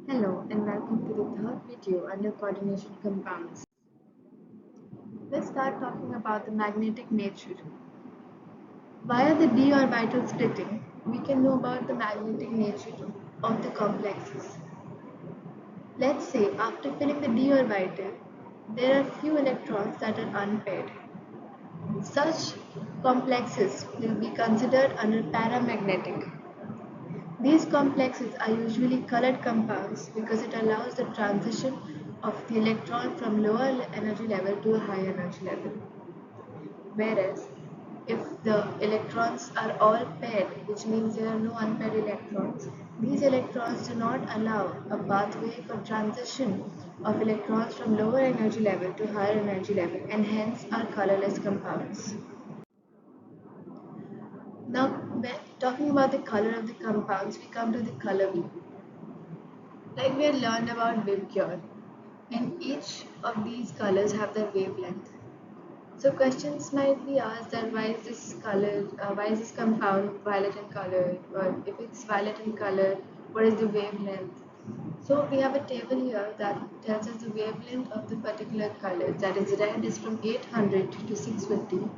Hello and welcome to the third video under coordination compounds. Let's start talking about the magnetic nature. Via the d orbital splitting, we can know about the magnetic nature of the complexes. Let's say after filling the d orbital, there are few electrons that are unpaired. Such complexes will be considered under paramagnetic. These complexes are usually colored compounds because it allows the transition of the electron from lower energy level to a higher energy level. Whereas, if the electrons are all paired, which means there are no unpaired electrons, these electrons do not allow a pathway for transition of electrons from lower energy level to higher energy level and hence are colorless compounds. Now, when talking about the color of the compounds, we come to the color wheel. Like we had learned about Wavecure, and each of these colors have their wavelength. So questions might be asked that why is this color, why is this compound violet in color, or if it's violet in color, what is the wavelength? So we have a table here that tells us the wavelength of the particular color. That is, red is from 800 to 650,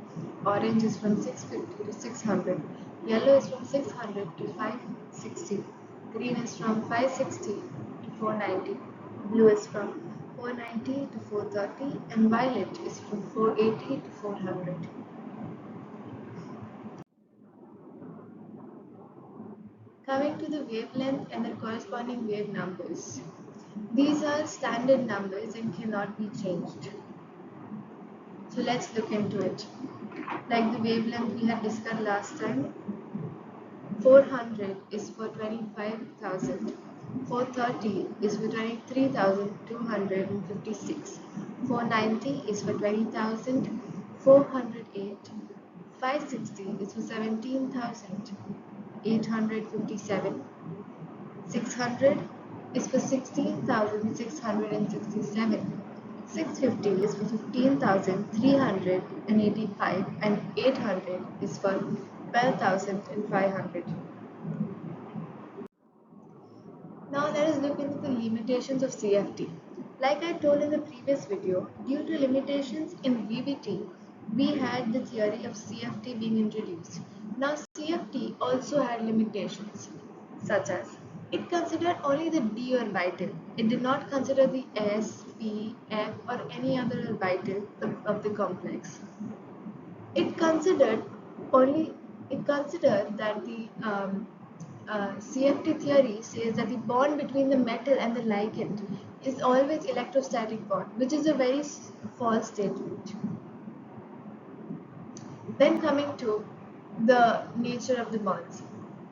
orange is from 650 to 600, yellow is from 600 to 560, green is from 560 to 490, blue is from 490 to 430, and violet is from 480 to 400. Coming to the wavelength and the corresponding wave numbers. These are standard numbers and cannot be changed. So let's look into it. Like the wavelength we had discussed last time, 400 is for 25,000, 430 is for 23,256, 490 is for 20,000, 408, 560 is for 17,857, 600 is for 16,667, 650 is for 15,385, and 800 is for 12,500. Now let us look into the limitations of CFT. Like I told in the previous video, due to limitations in VVT, we had the theory of CFT being introduced. Now CFT also had limitations, such as it considered only the d orbital. It did not consider the s, p, f or any other orbital of the complex. It considered that the CFT theory says that the bond between the metal and the ligand is always electrostatic bond, which is a very false statement. Then coming to the nature of the bonds,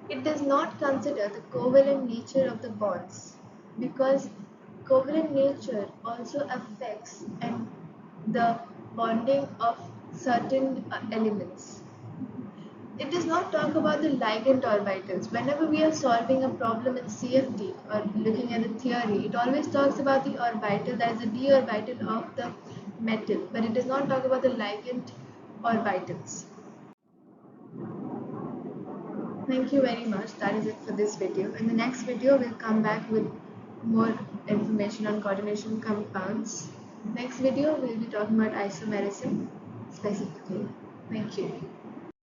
it does not consider the covalent nature of the bonds because covalent nature also affects and the bonding of certain elements. It does not talk about the ligand orbitals. Whenever we are solving a problem in CFT or looking at the theory, it always talks about the orbital, that is the d orbital of the metal, but it does not talk about the ligand orbitals. Thank you very much. That is it for this video. In the next video, we'll come back with more information on coordination compounds. Next video, we'll be talking about isomerism specifically. Thank you.